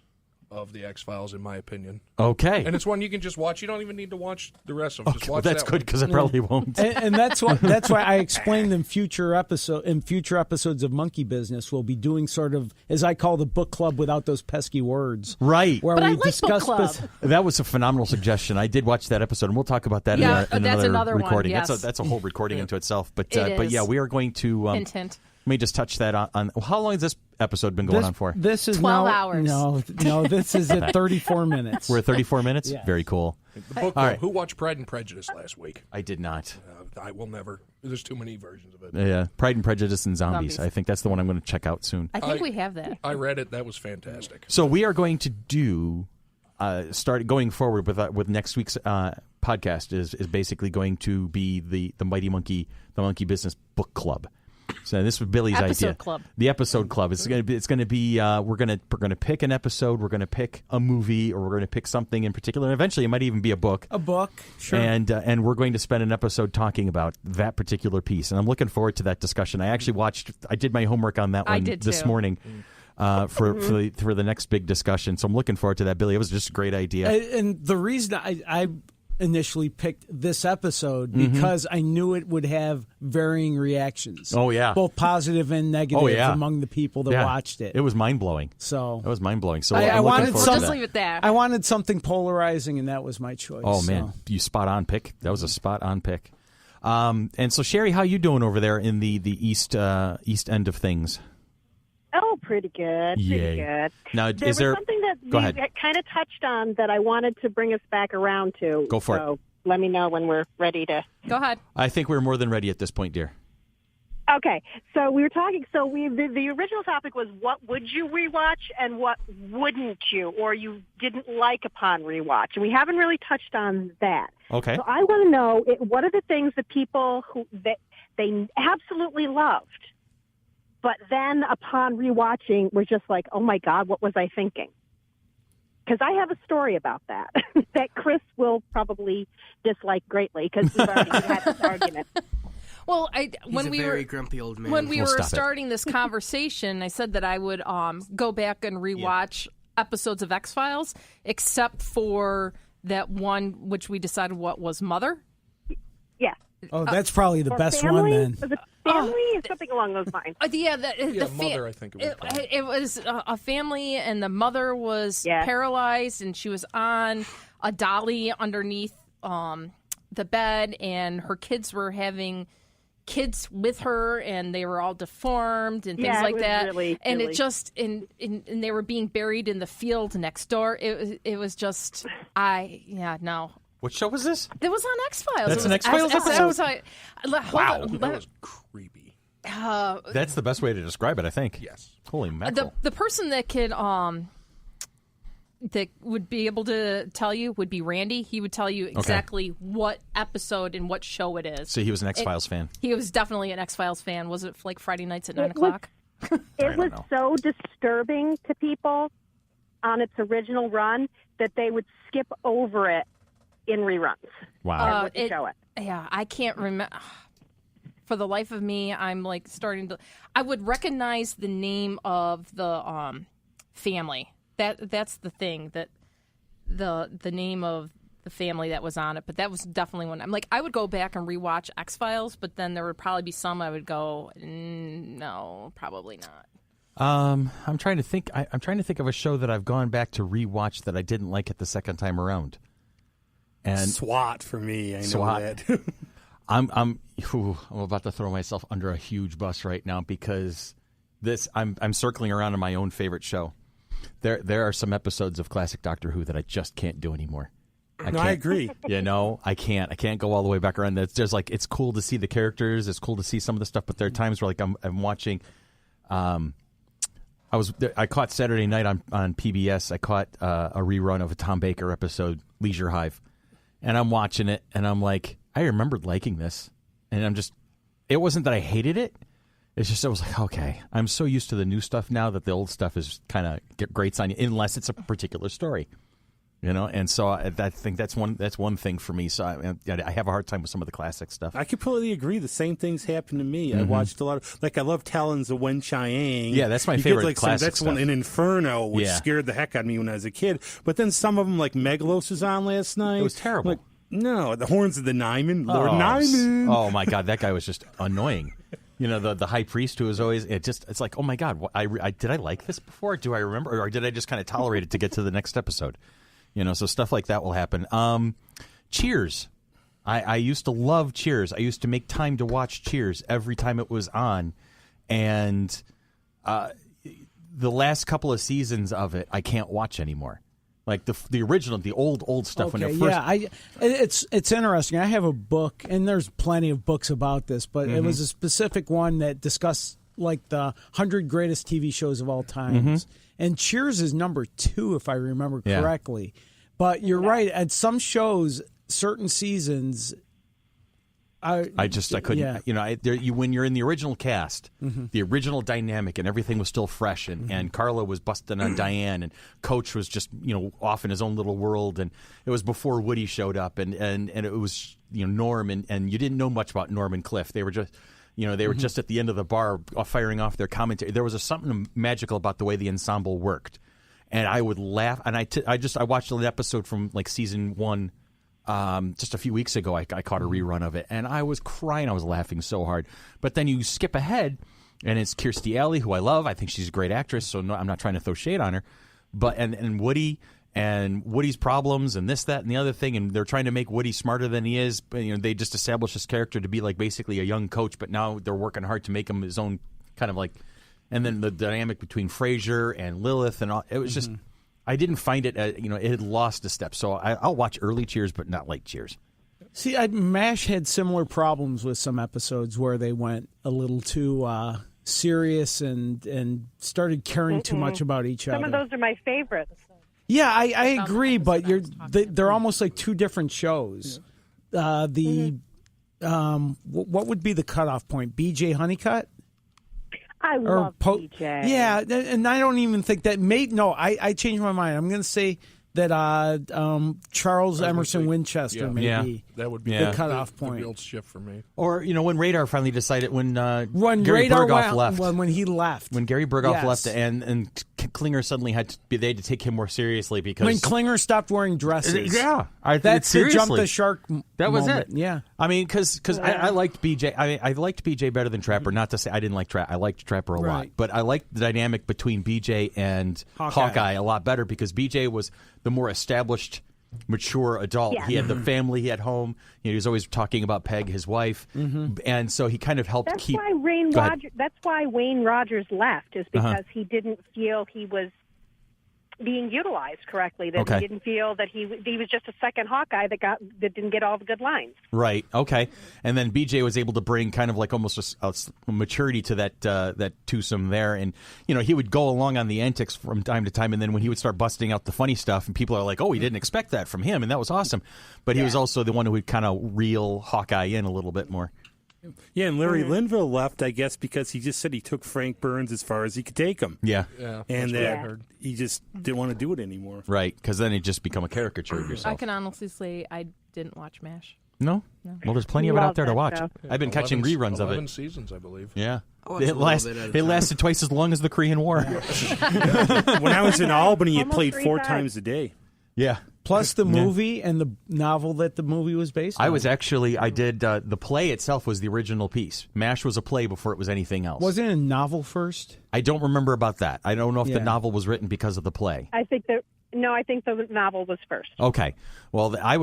of the X-Files, in my opinion. Okay. And it's one you can just watch. You don't even need to watch the rest of them. Just Well, watch that's that good one. because I probably won't. And that's why I explained in future episodes of Monkey Business, we'll be doing sort of, as I call, the book club without those pesky words. Right. Where But we I like discuss book club. That was a phenomenal suggestion. I did watch that episode, and we'll talk about that Yeah, in that's another another one, recording. yes. That's a whole recording into itself. But It but yeah, is. we are going to Hint, hint. Let me just touch that on. Well, how long has this episode been going on for? This is 12 now, hours. No, this is at 34 minutes. We're at 34 minutes. Yes. Very cool. The book All club. right. Who watched Pride and Prejudice last week? I did not. I will never. There's too many versions of it. Yeah, Pride and Prejudice and Zombies. Zombies. I think that's the one I'm going to check out soon. I think we have that. I read it. That was fantastic. So we are going to do start going forward with next week's podcast is basically going to be the Mighty Monkey, the Monkey Business Book Club. So this was Billy's Episode idea. club. The episode club. It's going to be we're going to pick an episode. We're going to pick a movie, or we're going to pick something in particular. And eventually, it might even be a book. A book, sure. And we're going to spend an episode talking about that particular piece. And I'm looking forward to that discussion. I actually I did my homework on that I one did this too. morning. For the next big discussion, so I'm looking forward to that, Billy. It was just a great idea. And the reason I initially picked this episode because I knew it would have varying reactions. Oh, yeah. Both positive and negative among the people that watched it. It was mind blowing. So It was mind blowing. So I I'm looking wanted forward We'll to just that. leave it there. I wanted something polarizing, and that was my choice. Oh man, you spot on pick. That was a spot on pick. And so Sherry, how you doing over there in the east end of things? Oh, pretty good. Yay. Pretty good. Now, There is was there? something that Go we ahead. kind of touched on that I wanted to bring us back around to. Go for it. So let me know when we're ready to. Go ahead. I think we're more than ready at this point, dear. Okay, so we were talking. So the original topic was what would you rewatch and what wouldn't you, or you didn't like upon rewatch, and we haven't really touched on that. Okay. So I want to know what are the things that people that they absolutely loved, but then upon rewatching were just like, oh my God, what was I thinking? Because I have a story about that that Chris will probably dislike greatly because we've already had this argument. Well, He's when a we very were grumpy old man. when we We'll were stop it. starting this conversation, I said that I would go back and rewatch episodes of X-Files, except for that one which we decided what was Mother. Yeah. Oh, that's probably the Or best family? one then. Was it family? Something along those lines. Yeah, the Mother, I think it was called. it was a family, and the mother was Yes. paralyzed, and she was on a dolly underneath the bed, and her kids were having kids with her, and they were all deformed and things Yeah, it like was that. really and silly. it just and they were being buried in the field next door. It was just no. What show was this? It was on X-Files. That's It an was- X-Files I episode? was like, Wow. That was creepy. That's the best way to describe it, I think. Yes. Holy mackerel. the person that could that would be able to tell you would be Randy. He would tell you exactly what episode and what show it is. So he was an X-Files fan. He was definitely an X-Files fan. Was it like Friday nights at 9 It was- o'clock? It was know. so disturbing to people on its original run that they would skip over it in reruns. Wow. Would show it. Yeah, I can't remember. For the life of me, I'm like starting to. I would recognize the name of the family. That's the thing, that the name of the family that was on it. But that was definitely one. I'm like, I would go back and rewatch X-Files, but then there would probably be some I would go, no, probably not. I'm trying to think. I'm trying to think of a show that I've gone back to rewatch that I didn't like it the second time around. And SWAT for me. I know SWAT. that. I'm about to throw myself under a huge bus right now because I'm circling around on my own favorite show. There are some episodes of classic Doctor Who that I just can't do anymore. I agree. You know, I can't go all the way back around. That's just like, it's cool to see the characters. It's cool to see some of the stuff, but there are times where like I'm watching. I caught Saturday night on PBS. I caught a rerun of a Tom Baker episode, Leisure Hive, and I'm watching it, and I'm like, I remembered liking this, and I'm just. It wasn't that I hated it. It's just I was like, okay, I'm so used to the new stuff now that the old stuff is kind of grates on you, unless it's a particular story. And so I think that's one thing for me. So I have a hard time with some of the classic stuff. I completely agree. The same things happened to me. I watched a lot of, I love Talons of Wen Chiang. Yeah, that's my favorite classic that's stuff. one in Inferno, which scared the heck out of me when I was a kid. But then some of them, like Megalos was on last night. It was terrible. No, the Horns of the Nyman, Lord Nyman. Oh my God, that guy was just annoying. The high priest who was always it's like, oh my God, did I like this before? Do I remember, or did I just kind of tolerate it to get to the next episode? So stuff like that will happen. Cheers. I used to love Cheers. I used to make time to watch Cheers every time it was on, and the last couple of seasons of it I can't watch anymore. Like the original, the old stuff. Okay, when it first... it's interesting. I have a book, and there's plenty of books about this, but it was a specific one that discussed like the 100 greatest TV shows of all times. And Cheers is number 2, if I remember correctly. But you're right. At some shows, certain seasons, I couldn't. Yeah. When you're in the original cast, the original dynamic, and everything was still fresh, and Carla was busting on Diane, and Coach was just off in his own little world, and it was before Woody showed up, and it was Norm, and you didn't know much about Norm and Cliff. They were just. They were just at the end of the bar firing off their commentary. There was something magical about the way the ensemble worked. And I would laugh. And I watched an episode from like season 1 just a few weeks ago. I caught a rerun of it. And I was crying. I was laughing so hard. But then you skip ahead, and it's Kirstie Alley, who I love. I think she's a great actress, so I'm not trying to throw shade on her. But and Woody... and Woody's problems and this, that, and the other thing, and they're trying to make Woody smarter than he is. But, they just established this character to be like basically a young Coach, but now they're working hard to make him his own kind of like. And then the dynamic between Frasier and Lilith and all, it was just, I didn't find it, it had lost a step. So I'll watch early Cheers, but not late Cheers. See, MASH had similar problems with some episodes where they went a little too serious and started caring too much about each other. Some of those are my favorites. Yeah, I agree, but they're almost like two different shows. What would be the cutoff point? BJ Honeycutt? I love BJ. Yeah, and I don't even think that I changed my mind. I'm going to say that Charles Emerson Winchester may be that would be the cutoff point. The real shift for me. Or when Radar finally decided when Gary Radar Berghoff left. When he left. When Gary Berghoff left and Klinger suddenly they had to take him more seriously because when Klinger stopped wearing dresses. That's the jump the shark. That was moment. it. Yeah, I mean, because I liked BJ. I liked BJ better than Trapper. Not to say I didn't like Trapper. I liked Trapper a lot, but I liked the dynamic between BJ and Hawkeye a lot better because BJ was the more established, mature adult. Yeah. He had the family. He had home. He was always talking about Peg, his wife, and so he kind of helped That's keep. That's why Wayne Rogers left, is because he didn't feel he was being utilized correctly. That he didn't feel that he was just a second Hawkeye that didn't get all the good lines. Right. Okay. And then BJ was able to bring kind of like almost a maturity to that twosome there, and he would go along on the antics from time to time, and then when he would start busting out the funny stuff, and people are like, "Oh, we didn't expect that from him," and that was awesome. But he was also the one who would kind of reel Hawkeye in a little bit more. Yeah, and Larry Linville left, I guess, because he just said he took Frank Burns as far as he could take him. Yeah. And that he just didn't want to do it anymore. Right, because then it just become a caricature of yourself. I can honestly say I didn't watch MASH. No? Well, there's plenty of it out there to watch. Stuff. I've been catching reruns of it. 11 seasons, I believe. Yeah. It lasted twice as long as the Korean War. When I was in Albany, it played 4 times a day. Yeah. Plus the movie and the novel that the movie was based on. I did, the play itself was the original piece. MASH was a play before it was anything else. Wasn't it a novel first? I don't remember about that. I don't know if the novel was written because of the play. I think the novel was first. Okay. Well, I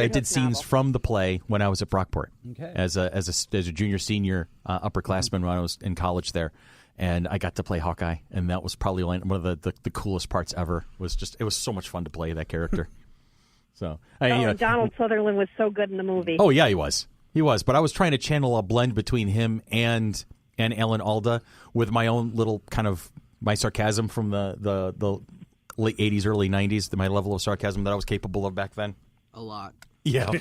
did scenes from the play when I was at Brockport as a junior, senior upperclassman when I was in college there. And I got to play Hawkeye, and that was probably one of the coolest parts ever. It was so much fun to play that character. So, Donald Sutherland was so good in the movie. Oh yeah, he was. But I was trying to channel a blend between him and Alan Alda with my own little kind of my sarcasm from the late '80s, early '90s. My level of sarcasm that I was capable of back then. A lot. Yeah.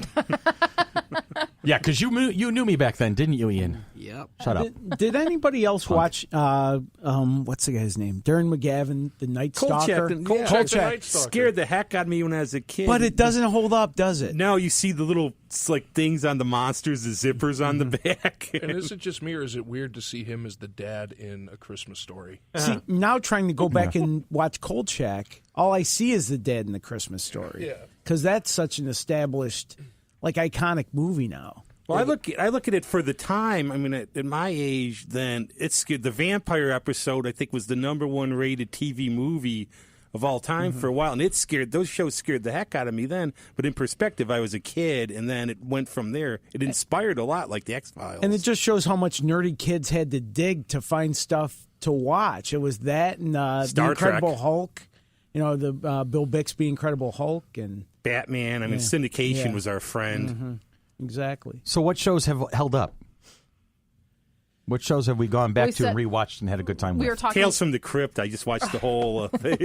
Yeah, because you knew me back then, didn't you, Ian? Yeah. Yep. Shut up. Did anybody else watch? What's the guy's name? Darren McGavin, the Night Stalker. Kolchak, the Night Stalker. Scared the heck out of me when I was a kid. But it doesn't hold up, does it? No, you see the little things on the monsters, the zippers on the back. And is it just me, or is it weird to see him as the dad in A Christmas Story? See, now trying to go back and watch Kolchak, all I see is the dad in the Christmas Story. Yeah. Because that's such an established, iconic movie now. Well, I look at it for the time. I mean, at my age, then it's good. The vampire episode, I think, was the #1 rated TV movie of all time for a while, and those shows scared the heck out of me then. But in perspective, I was a kid, and then it went from there. It inspired a lot, like the X-Files. And it just shows how much nerdy kids had to dig to find stuff to watch. It was that and the Incredible Hulk, the Bill Bixby Incredible Hulk and Batman. I mean, syndication was our friend. Mm-hmm. Exactly. So what shows have held up? What shows have we gone back to and rewatched and had a good time with? We were talking Tales from the Crypt. I just watched the whole thing.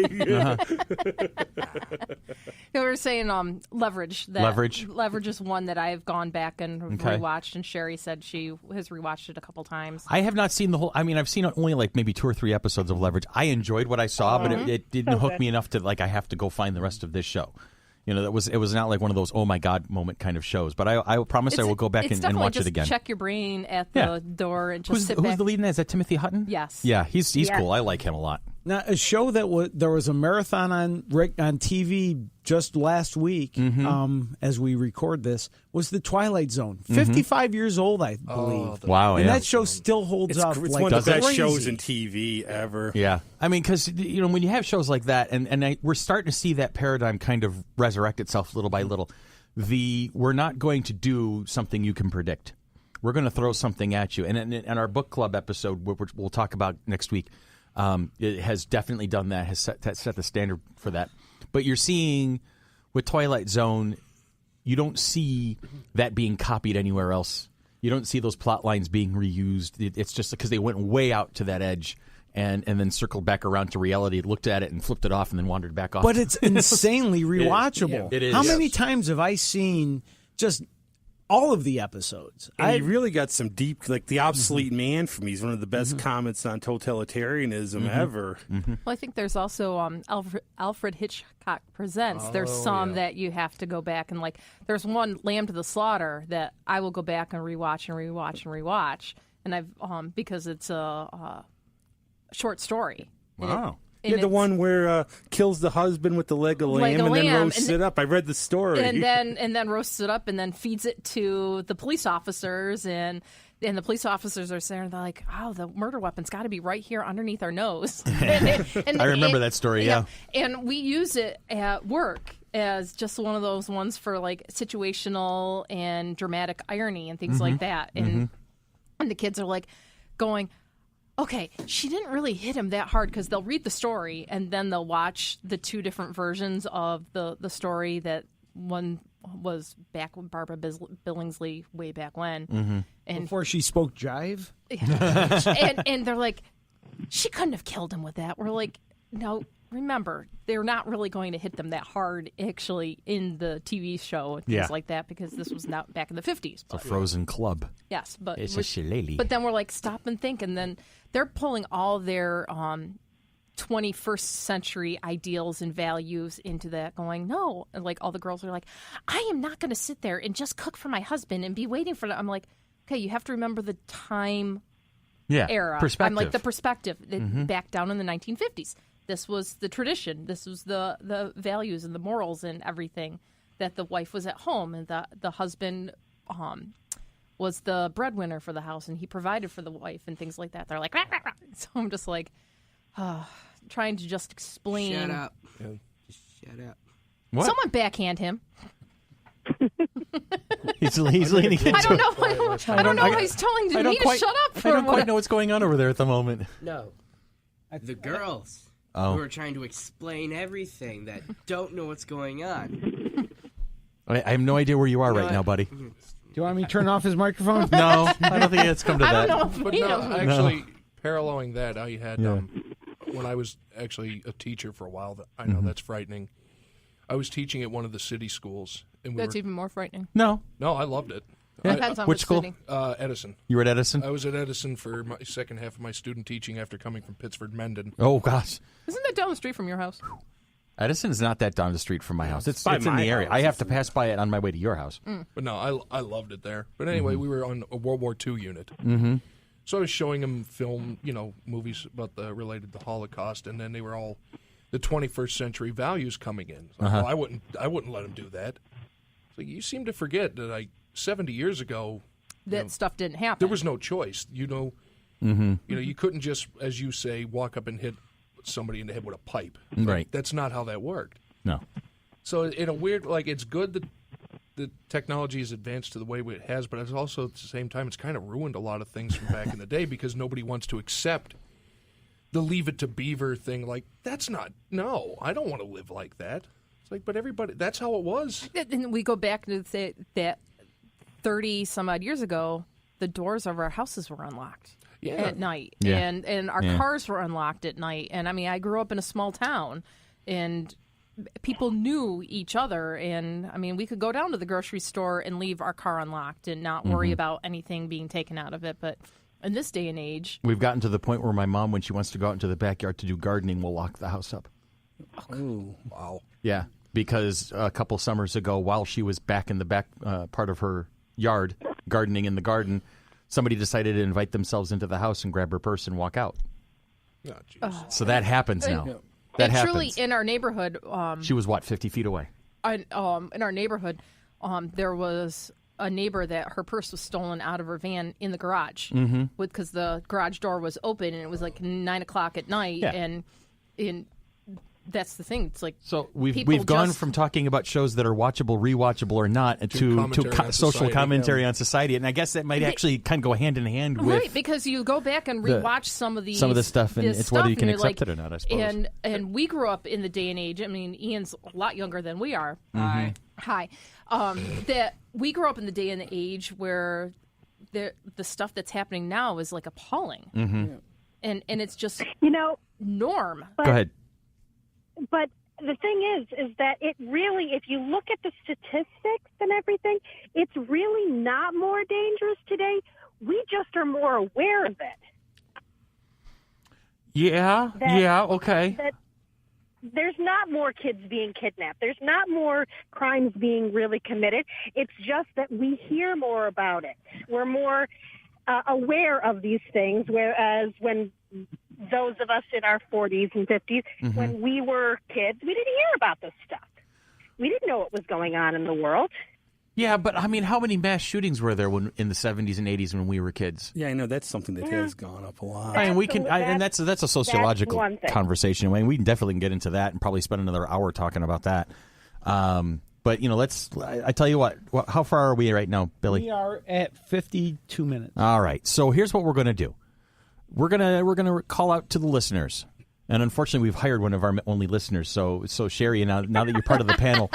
We were saying Leverage. Leverage is one that I've gone back and rewatched, and Sherry said she has rewatched it a couple times. I have not seen the whole. I mean, I've seen only maybe 2 or 3 episodes of Leverage. I enjoyed what I saw, but it didn't hook me enough to I have to go find the rest of this show. It was not like one of those oh my god moment kind of shows. But I promise I will go back and watch it again. Check your brain at the door and just sit back. Who's the lead in that? Is that Timothy Hutton? Yes. Yeah, he's cool. I like him a lot. Now, a show that there was a marathon on TV just last week, as we record this, was The Twilight Zone. 55 years old, I believe. Wow, and that show still holds up. It's one of the best shows in TV ever. Yeah. I mean, because, when you have shows like that, and we're starting to see that paradigm kind of resurrect itself little by little, we're not going to do something you can predict. We're going to throw something at you. And in our book club episode, which we'll talk about next week, it has definitely done that, has set the standard for that. But you're seeing with Twilight Zone, you don't see that being copied anywhere else. You don't see those plot lines being reused. It's just because they went way out to that edge and then circled back around to reality, looked at it and flipped it off and then wandered back off. But it's insanely rewatchable. It is. How many times have I seen just all of the episodes? And he really got some deep, the obsolete man for me is one of the best comments on totalitarianism ever. Well, I think there's also Alfred Hitchcock Presents. There's some that you have to go back and there's one, Lamb to the Slaughter, that I will go back and rewatch and rewatch and rewatch, and I've because it's a short story. Wow. Yeah, the one where kills the husband with the leg of lamb and then roasts it up. I read the story. And then roasts it up and then feeds it to the police officers, and the police officers are saying, they're like, oh, the murder weapon's got to be right here underneath our nose. and I remember that story, yeah. And we use it at work as just one of those ones for situational and dramatic irony and things like that. And the kids are going, okay, she didn't really hit him that hard, because they'll read the story and then they'll watch the 2 different versions of the story. That one was back with Barbara Billingsley way back when. And before she spoke jive? and they're like, she couldn't have killed him with that. We're like, no, remember, they're not really going to hit them that hard actually in the TV show and things like that, because this was not back in the 50s. It's a frozen club. Yes, but it's a shillelagh. But then we're like, stop and think, and then they're pulling all their 21st century ideals and values into that, going, no. And all the girls are like, I am not going to sit there and just cook for my husband and be waiting for that. I'm like, okay, you have to remember the time era. Perspective. I'm like, the perspective back down in the 1950s. This was the tradition. This was the values and the morals and everything, that the wife was at home and the husband was the breadwinner for the house and he provided for the wife and things like that. They're like, rah, rah, rah. So I'm just trying to just explain. Shut up. Yeah. Just shut up. What? Someone backhand him. He's leaning into it. I don't know. I don't know. He's telling me to shut up. I don't quite know what's going on over there at the moment. No. The girls who are trying to explain everything that don't know what's going on. I have no idea where you are right now, buddy. Do you want me to turn off his microphone? No, I don't think it's come to that. I don't know. But no, actually, paralleling that, I had when I was actually a teacher for a while. I know that's frightening. I was teaching at one of the city schools, and That's even more frightening. No, I loved it. Depends on Which school? city. Edison. You were at Edison? I was at Edison for my second half of my student teaching after coming from Pittsford Mendon. Oh, gosh. Isn't that down the street from your house? Edison is not that down the street from my house. It's by in my the area. house. I have to pass by it on my way to your house. But no, I loved it there. But anyway, we were on a World War II unit. Mm-hmm. So I was showing them film, movies about related to the Holocaust, and then they were all the 21st century values coming in. So, well, I wouldn't let them do that. So you seem to forget that 70 years ago, That stuff didn't happen. there was no choice. You couldn't just, as you say, walk up and hit somebody in the head with a pipe. Right. That's not how that worked. No. So in a weird, it's good that the technology has advanced to the way it has, but it's also at the same time it's kind of ruined a lot of things from back in the day because nobody wants to accept the Leave It to Beaver thing. That's not. No, I don't want to live like that. It's but everybody. That's how it was. And we go back to say that 30 some odd years ago, the doors of our houses were unlocked. Yeah. At night, Yeah. and our cars were unlocked at night. And I mean, I grew up in a small town, and people knew each other. And I mean, we could go down to the grocery store and leave our car unlocked and not worry about anything being taken out of it. But in this day and age, We've gotten to the point where my mom, when she wants to go out into the backyard to do gardening, will lock the house up. Ooh. Wow. Yeah, because a couple summers ago, while she was back in the back part of her yard, gardening in the garden, somebody decided to invite themselves into the house and grab her purse and walk out. Oh, geez. So that happens now. That and happens. truly in our neighborhood, She was, 50 feet away? in our neighborhood, there was a neighbor that her purse was stolen out of her van in the garage because the garage door was open and it was 9 o'clock at night. Yeah. And that's the thing. It's So we've people gone just- from talking about shows that are watchable, rewatchable, or not, to commentary on social society. commentary on society, and I guess that might actually kind of go hand in hand with right, because you go back and rewatch some of the stuff, and it's whether you can and you're accept it or not, I suppose. And we grew up in the day and age. I mean, Ian's a lot younger than we are. Hi. That we grew up in the day and the age where the stuff that's happening now is appalling, and it's just norm. Go ahead. But the thing is that it really, if you look at the statistics and everything, it's really not more dangerous today. We just are more aware of it. Yeah. Okay. That there's not more kids being kidnapped. There's not more crimes being really committed. It's just that we hear more about it. We're more aware of these things, whereas when those of us in our 40s and 50s, when we were kids, we didn't hear about this stuff. We didn't know what was going on in the world. Yeah, but I mean, how many mass shootings were there in the 70s and 80s when we were kids? Yeah, I know that's something that has gone up a lot. I mean, we can, and that's a sociological one thing. conversation. I mean, we can definitely get into that and probably spend another hour talking about that. But I tell you what. How far are we right now, Billy? We are at 52 minutes. All right. So here's what we're going to do. We're gonna call out to the listeners, and unfortunately, we've hired one of our only listeners. So Sherry, now that you're part of the panel,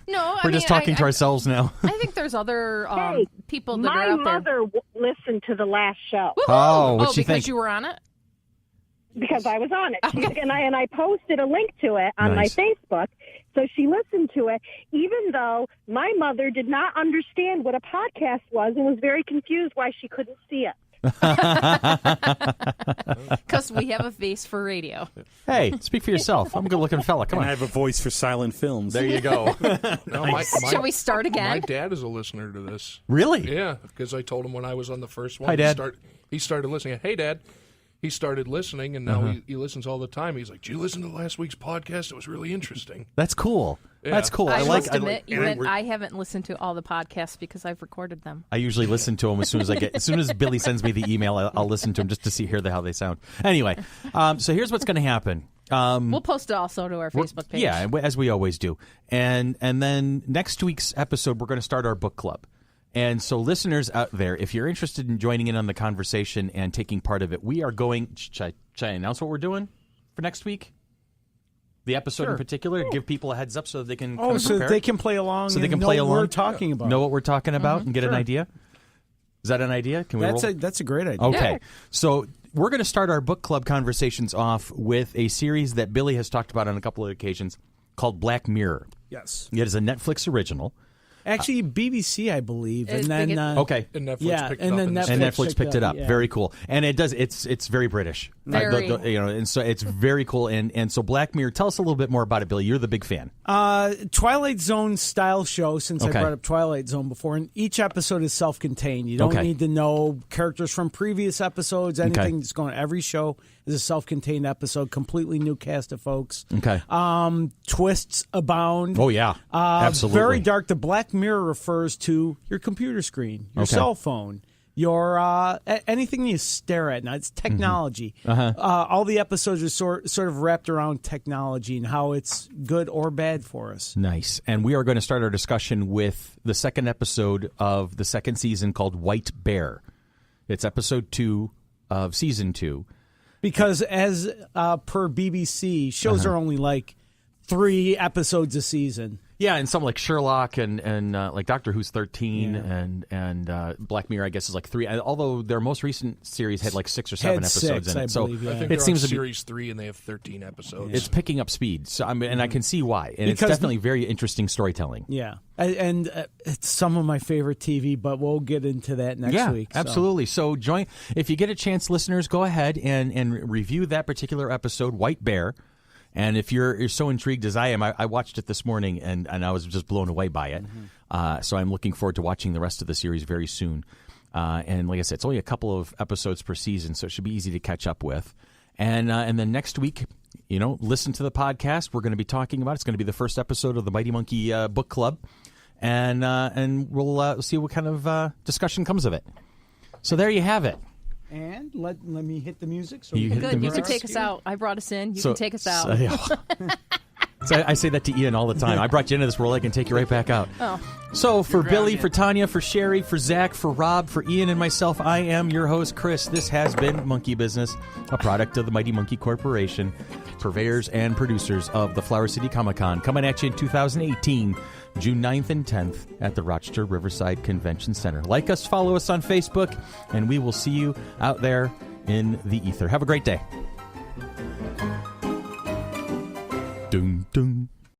No, we're just talking to ourselves now. I think there's other Hey, people that my are out there. mother listened to the last show Woo-hoo! Oh, what'd she because think? you were on it? because I was on it. And I posted a link to it on Nice. my Facebook. So she listened to it, even though my mother did not understand what a podcast was and was very confused why she couldn't see it. Because we have a face for radio. Hey, speak for yourself. I'm a good-looking fella. Come And I on. have a voice for silent films. There you go. No, Shall we start again? My dad is a listener to this. Really? Yeah, because I told him when I was on the first one. Hi, Dad. He started listening. Hey, Dad. He started listening, and now he listens all the time. He's like, "Did you listen to last week's podcast? It was really interesting." That's cool. Yeah. That's cool. I like. must admit, Ewan, I haven't listened to all the podcasts because I've recorded them. I usually listen to them as soon as Billy sends me the email. I'll listen to them just to hear how they sound. Anyway, so here's what's going to happen. We'll post it also to our Facebook page. Yeah, as we always do. And then next week's episode, we're going to start our book club. And so listeners out there, if you're interested in joining in on the conversation and taking part of it, we are going – should I announce what we're doing for next week? The episode in particular, give people a heads up so that they can kind of so prepare. that they can play along So they and can know play what along. we're talking about. Know what we're talking about and get an idea? Is that an idea? Can we roll? That's a great idea. Okay. So we're going to start our book club conversations off with a series that Billy has talked about on a couple of occasions called Black Mirror. Yes. It is a Netflix original. Actually, BBC, I believe, and then okay, And Netflix yeah, picked and it up. then in the Netflix picked it up. Yeah. Very cool, and it does. It's very British, Very. and so it's very cool. And so Black Mirror, tell us a little bit more about it, Billy. You're the big fan. Twilight Zone style show, since Okay. I brought up Twilight Zone before, and each episode is self-contained. You don't Okay. need to know characters from previous episodes, anything that's going on. Every show is a self-contained episode, completely new cast of folks. Okay. Twists abound. Oh yeah, absolutely. Very dark. The Black Mirror refers to your computer screen, your Okay. cell phone, your anything you stare at. Now it's technology. All the episodes are sort of wrapped around technology and how it's good or bad for us. Nice. And we are going to start our discussion with the second episode of the second season called White Bear. It's episode 2 of season 2. Because as per BBC, shows are only like 3 episodes a season. Yeah, and some like Sherlock and like Doctor Who's 13 and Black Mirror, I guess, is like 3. Although their most recent series had like 6 or 7 Had episodes 6, in it. I So believe, yeah. I think it they're seems on to be series 3 and they have 13 episodes. it's picking up speed. So I mean, and I can see why. And Because it's definitely very interesting storytelling. Yeah. And it's some of my favorite TV, but we'll get into that next week. So. Absolutely. So join if you get a chance, listeners, go ahead and review that particular episode, White Bear. And if you're so intrigued as I am, I watched it this morning and I was just blown away by it. So I'm looking forward to watching the rest of the series very soon. And like I said, it's only a couple of episodes per season, so it should be easy to catch up with. And then next week, listen to the podcast. We're going to be talking about it's going to be the first episode of the Mighty Monkey Book Club, and we'll see what kind of discussion comes of it. So there you have it. And let me hit the music. So You hit the Good. You music? can take us out. I brought us in. You can take us out. So I say that to Ian all the time. I brought you into this world. I can take you right back out. Oh. So for Billy, grounded. for Tanya, for Sherry, for Zach, for Rob, for Ian, and myself, I am your host, Chris. This has been Monkey Business, a product of the Mighty Monkey Corporation, purveyors and producers of the Flower City Comic-Con, coming at you in 2018, June 9th and 10th at the Rochester Riverside Convention Center. Like us, follow us on Facebook, and we will see you out there in the ether. Have a great day. Dun, dun.